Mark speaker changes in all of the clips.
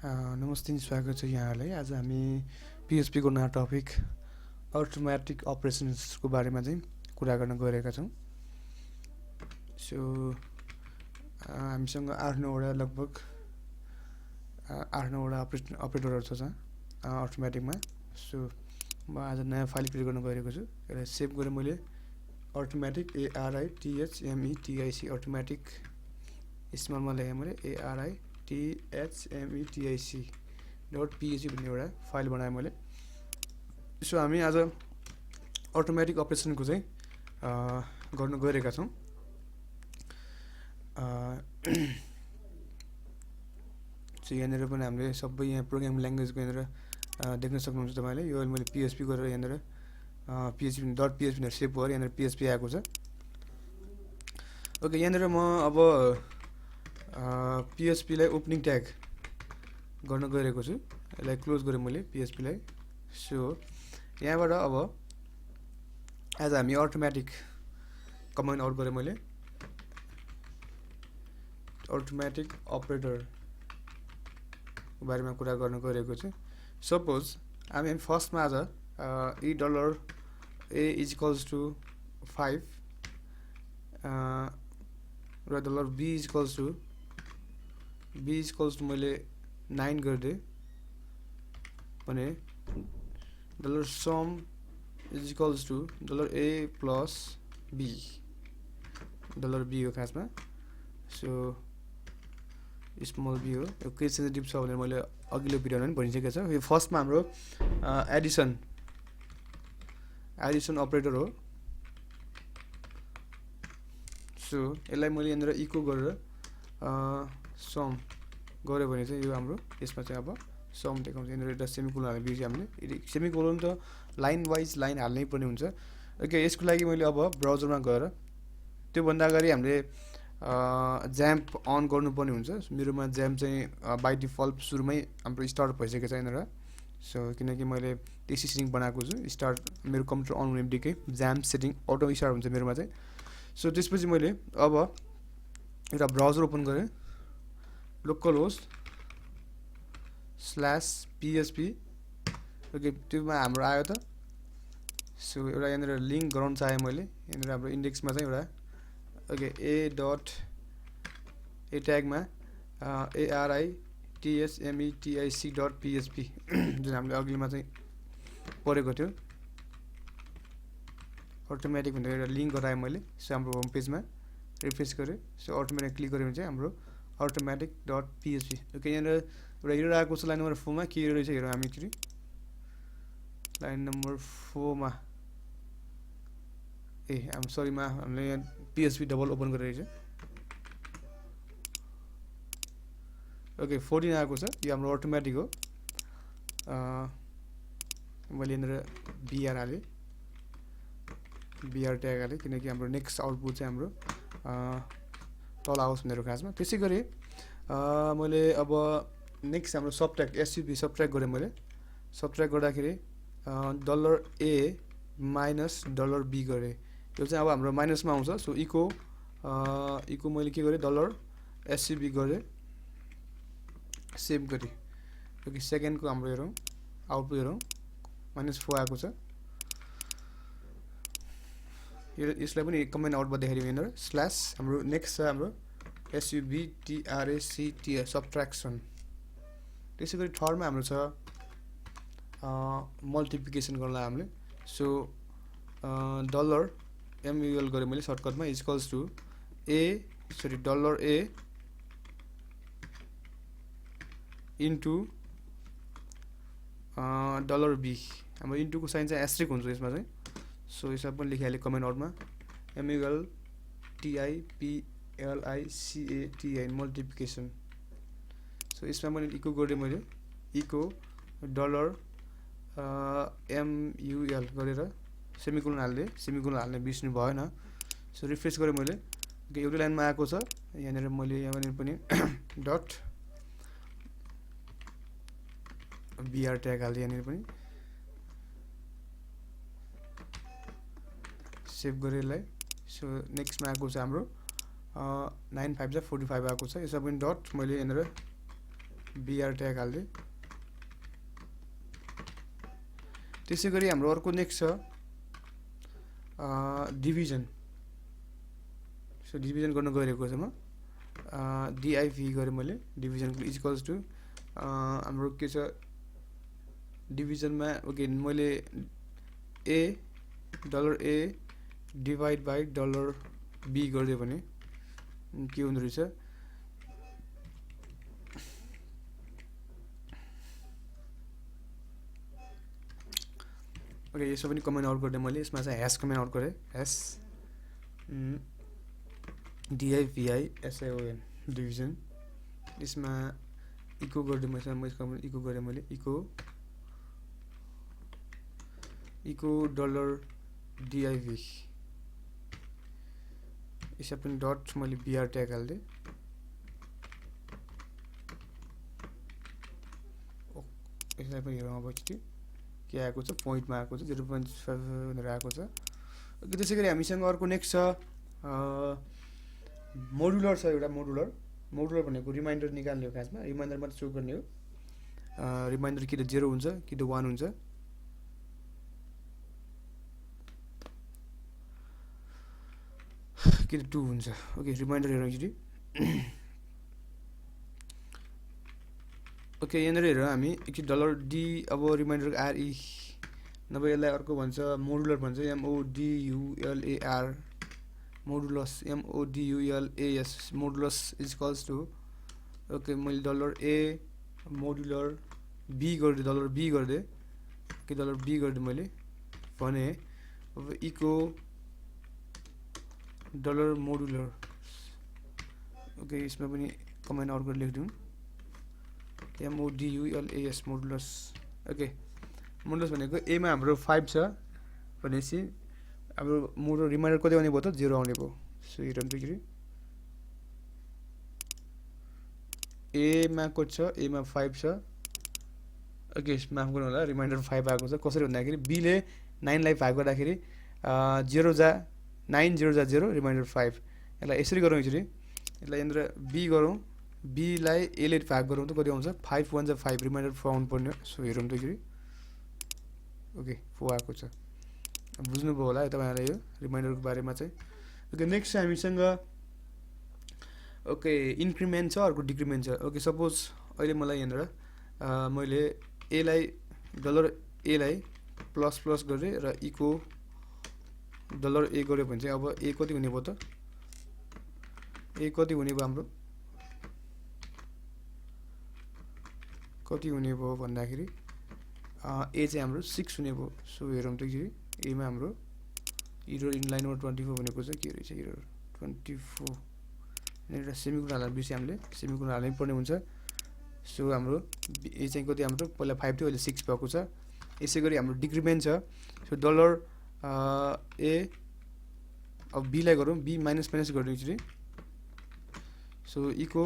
Speaker 1: नमस्ते स्वागत छ यहाँहरूलाई। आज हामी PHP को नयाँ टपिक अटोमेटिक अपरेसन्सको बारेमा चाहिँ कुरा गर्न गइरहेका छौँ। सो हामीसँग 8-9 वटा लगभग 8-9 वटा अपरेटरहरू छ अटोमेटिकमा। सो म आज नयाँ फाइल क्रिएट गर्न गइरहेको छु। यसलाई सेभ गरेँ मैले अटोमेटिक ARITHMETIC अटोमेटिक स्मलमा लेखेँ मैले ARITHMETIC.php भन्ने एउटा फाइल बनाएँ मैले। सो हामी आज अटोमेटिक अपरेसनको चाहिँ गर्न गइरहेका छौँ। सो यहाँनिर पनि हामीले सबै यहाँ प्रोग्रामिङ ल्याङ्ग्वेजको यहाँनिर देख्न सक्नुहुन्छ तपाईँले। यो मैले PHP गरेर यहाँनिर .php भनेर सेभ गरेँ, यहाँनिर PHP आएको छ। ओके, यहाँनिर म अब PHP लाई ओपनिङ ट्याग गर्न गइरहेको छु। यसलाई क्लोज गरेँ मैले PHP लाई। सो यहाँबाट अब आज हामी अटोमेटिक कमान्ड आउट गरेँ मैले अटोमेटिक अपरेटर को बारेमा कुरा गर्न गइरहेको छु। सपोज हामी फर्स्टमा आज $A = 5 र $B = मैले 9 गरिदिएँ भने $sum = $A + B $B हो खासमा। सो स्मल b हो, यो केस सेन्सिटिभ छ भनेर मैले अघिल्लो भिडियोमा पनि भनिसकेको छ। यो फर्स्टमा हाम्रो एडिसन अपरेटर हो। सो यसलाई मैले यहाँनिर इको गरेर सम गऱ्यो भने चाहिँ यो हाम्रो यसमा चाहिँ अब सम देखाउँछ। यहाँनिर एउटा सेमिकोलन हाल्ने बिर्स्यो हामीले। सेमिकोलन त लाइन वाइज लाइन हाल्नै पर्ने हुन्छ। ओके, यसको लागि मैले अब ब्राउजरमा गएर त्योभन्दा अगाडि हामीले ज्याम्प अन गर्नुपर्ने हुन्छ। मेरोमा ज्याम्प चाहिँ बाई डिफल्ट सुरुमै हाम्रो स्टार्ट भइसकेको छ यहाँनिर। सो किनकि मैले त्यसै सेटिङ बनाएको छु, स्टार्ट मेरो कम्प्युटर अन हुने बित्तिकै ज्याम्प सेटिङ अटो स्टार्ट हुन्छ मेरोमा चाहिँ। सो त्यसपछि मैले अब एउटा ब्राउजर ओपन गरेँ, localhost/php। ओके, त्योमा हाम्रो आयो त। सो एउटा यहाँनिर लिङ्क गराउन चाहेँ मैले। यहाँनिर हाम्रो इन्डेक्समा चाहिँ एउटा ओके A ट्यागमा ARITHMETIC.php जुन हामीले अघिल्लोमा चाहिँ पढेको थियो अटोमेटिक भनेर एउटा लिङ्क गराएँ मैले। सो हाम्रो होम पेजमा रिफ्रेस गरेँ। सो अटोमेटिक क्लिक गऱ्यो भने चाहिँ हाम्रो अटोमेटिक.php। ओके, यहाँनिर एउटा एरर आएको छ लाइन नम्बर 4 मा। के एरर रहेछ हेरौँ हामी एकचोटि। लाइन नम्बर 4 मा हामीले यहाँ PHP डबल ओपन गरेर रहेछ। ओके, 14 आएको छ। यो हाम्रो अटोमेटिक हो। मैले यहाँनिर BR हालेँ, BR ट्याग हालेँ किनकि हाम्रो नेक्स्ट आउटपुट चाहिँ हाम्रो तल आओस् भनेर खासमा। त्यसै गरी मैले अब नेक्स्ट हाम्रो सबट्र्याक्ट सबट्र्याक्ट गरेँ मैले। सबट्र्याक्ट गर्दाखेरि $A - $B गरेँ। यो चाहिँ अब हाम्रो माइनसमा आउँछ। सो इको मैले के गरेँ $SCB गरेँ, सेभ गरेँ। ओके, सेकेन्डको हाम्रो हेरौँ आउटपुट हेरौँ, -4 आएको छ। यसलाई पनि कमेन्ट आउटमा देखाइदिउँ यहाँनिर स्ल्यास हाम्रो नेक्स्ट छ हाम्रो SUBTRACT सबट्र्याक्सन। त्यसै गरी थर्डमा हाम्रो छ मल्टिप्लिकेसन गर्नलाई हामीले। सो $MUL गरेँ मैले सर्टकटमा $A इन्टु $B। हाम्रो इन्टुको साइन चाहिँ एस्ट्रिक हुन्छ यसमा चाहिँ। सो यसमा पनि लेखिहालेँ कमेन्ट आउटमा MULTIPLICATI मल्टिप्लिकेसन। सो यसमा मैले इको गरेँ मैले इको $MUL गरेर सेमिकोलन हाल्दै सेमिकोलन हाल्ने बिर्सिनु भएन। सो रिफ्रेस गरेँ मैले। एउटै लाइनमा आएको छ। यहाँनिर मैले यहाँनिर पनि .BR ट्याग हाल्दै यहाँनिर पनि सेभ गरेँ यसलाई। सो नेक्स्टमा आएको छ हाम्रो 9 5 जा 45 आएको छ। यसमा पनि डट मैले यहाँनिर br ट्याग हाल्दै त्यसैगरी हाम्रो अर्को नेक्स्ट छ डिभिजन सो डिभिजन गर्न गइरहेको छु म div गरे मैले डिभिजन इज इक्वल्स टु हाम्रो के छ डिभिजनमा ओके मैले a $a divide by $b गर्दियो भने के हुँदो रहेछ ओके यसो पनि कमेन्ट आउट गर्दै मैले यसमा चाहिँ ह्याश कमेन्ट आउट गरे ह्याश division डिभिजन यसमा इको गर्दै मैले इको गरे मैले इको $div यसमा पनि डट मैले br ट्याग हाल्दै यसलाई पनि हेरौँ अब एकचोटि के आएको छ पोइन्टमा आएको छ 0.5 भनेर आएको छ ओके त्यसैगरी हामीसँग अर्को नेक्स्ट छ मोडुलर छ एउटा मोडुलर भनेको रिमाइन्डर निकाल्ने हो खासमा रिमाइन्डर मात्र शो गर्ने हो रिमाइन्डर कि त 0 हुन्छ कि त 1 हुन्छ कि त 2 हुन्छ ओके रिमाइन्डर हेरौँ एकचोटि ओके यहाँनिर हेरौँ हामी एकचोटि $d अब रिमाइन्डरको RE नभए यसलाई अर्को भन्छ मोडुलर भन्छ MODULAR modulus MODULAS modulus is equals to okay मैले $a मोडुलर b गरिदिएँ कि $b गरिदिएँ मैले भने अब इको $मोडुलर ओके यसमा पनि कमेन्ट आउट गरेर लेखिदिउँ MODULAS मोडुलस ओके मोडुलस भनेको a मा हाम्रो 5 छ भनेपछि हाम्रो मोडुलर रिमाइन्डर कति आउने भयो त 0 आउने भयो सो हेरौँ त a मा कति छ a मा 5 छ ओके माफ गर्नु होला रिमाइन्डर 5 आएको छ कसरी भन्दाखेरि b ले 9 लाई भाग गर्दाखेरि 0 जा 9 0 जा 0 रिमाइन्डर 5 यसलाई यसरी गरौँ यसरी यसलाई यहाँनिर b गरौँ b लाई a ले भाग गरौँ त कति आउँछ 5 1 जा 5 रिमाइन्डर 4 आउनु पर्ने सो हेरौँ त यसरी ओके 4 आएको छ बुझ्नुभयो होला तपाईहरुले यो रिमाइन्डरको बारेमा चाहिँ ओके नेक्स्ट हामीसँग ओके इन्क्रिमेन्ट छ अर्को डिक्रिमेन्ट छ ओके सपोज अहिले मलाई यहाँनिर मैले a लाई प्लस प्लस गरे र इको $a गरे भने चाहिँ अब a कति हुने भयो त a कति हुने भयो हाम्रो कति हुने भयो भन्दाखेरि a चाहिँ हाम्रो 6 हुने भयो सो हेरौँ त यसरी a मा हाम्रो एरर इन लाइन नम्बर 24 भनेको चाहिँ के रहेछ एरर 24 यहाँनिर सेमिकोलन हाल्न बिर्से हामीले सेमिकोलन हाल्नै पर्ने हुन्छ सो हाम्रो a चाहिँ कति हाम्रो पहिला 5 थियो अहिले 6 भएको छ यसैगरी हाम्रो डिक्रिमेन्ट छ सो $a अब b लाई गरौँ b माइनस गरिदिउँ यसरी सो इको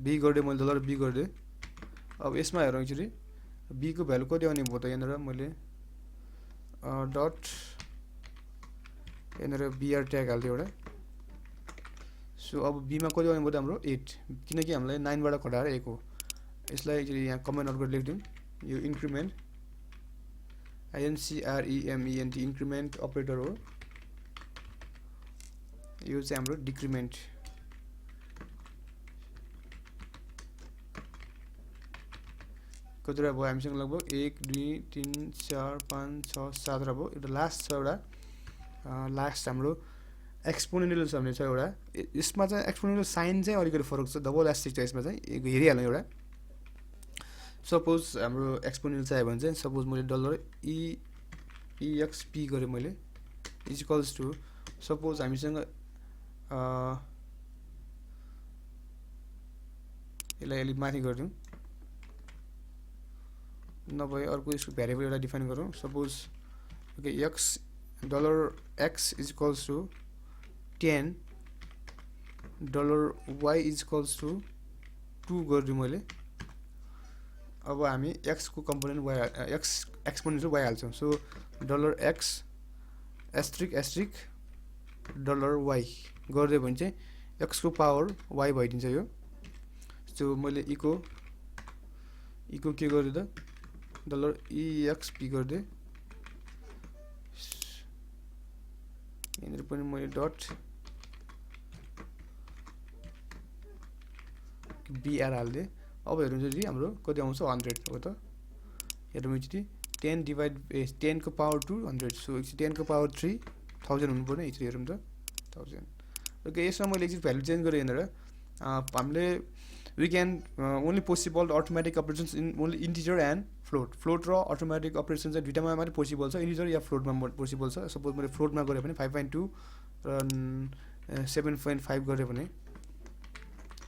Speaker 1: b गर्दै मैले $b गर्दै अब यसमा हेरौँ यसरी b को भ्यालु कति आउने भयो त यहाँनिर मैले डट यहाँनिर br ट्याग हाल्दै एउटा सो अब b मा कति आउने भयो त हाम्रो 8 किनकि हामीलाई 9 बाट घटाएर 1 हो यसलाई यहाँ कमेन्ट आउट गरेर लेखिदिउँ यो इन्क्रिमेन्ट INCREMENT इन्क्रिमेन्ट अपरेटर हो यो चाहिँ हाम्रो डिक्रिमेन्ट कतिवटा भयो हामीसँग लगभग 1 2 3 4 5 6 7 भयो एउटा लास्ट छ एउटा लास्ट हाम्रो एक्सपोनेन्शियल छ भने छ एउटा यसमा चाहिँ एक्सपोनेन्शियल साइन चाहिँ अलिकति फरक छ डबल एस्टेरिस्क छ यसमा चाहिँ हेरिहाल्नु एउटा सपोज हाम्रो एक्सपोनेन्शियल चाहियो भने चाहिँ सपोज मैले $exp गरे मैले इज इक्वल्स टु सपोज हामीसँग यसलाई अलि माथि गरिदिउँ नभए अर्को यसको भ्यारिएबल एउटा डिफाइन गरौँ suppose okay $x is equals to 10 $y is equals to 2 गरिदिउँ मैले अब हामी x को component y x exponential y हाल्छौँ सो $x * $y गरिदियो भने चाहिँ x को पावर y भइदिन्छ यो सो मैले इको इको के गर्यो त डलर EXP गर्दै यहाँनिर पनि मैले डट BR हाल्दिएँ अब हेर्नुहुन्छ कि हाम्रो कति आउँछ 100 हो त हेरौँ एकचोटि 10 डिभाइड 10 को पावर 2 100 सो 10 को पावर 3 1000 हुनुपर्ने एकचोटि हेरौँ त 1000 ओके यसमा मैले एकचोटि भ्यालु चेन्ज गरेँ यहाँनिर हामीले we can only possible arithmetic operations in only integer and float र arithmetic operations चाहिँ दुईटामा मात्रै पोसिबल छ integer या float मा पोसिबल छ सपोज मैले float मा गरे भने 5.2 र 7.5 गरे भने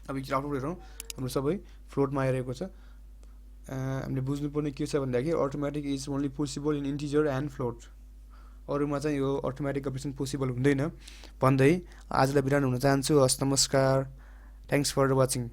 Speaker 1: अब एकचोटि आउटपुट हेरौँ हाम्रो सबै float मा आइरहेको छ हामीले बुझ्नुपर्ने के छ भन्दाखेरि arithmetic is only possible in integer and float अरुमा चाहिँ यो arithmetic operation पोसिबल हुँदैन भन्दै आजलाई बिराम हुन चाहन्छु हस् नमस्कार थ्यांक्स फर वाचिङ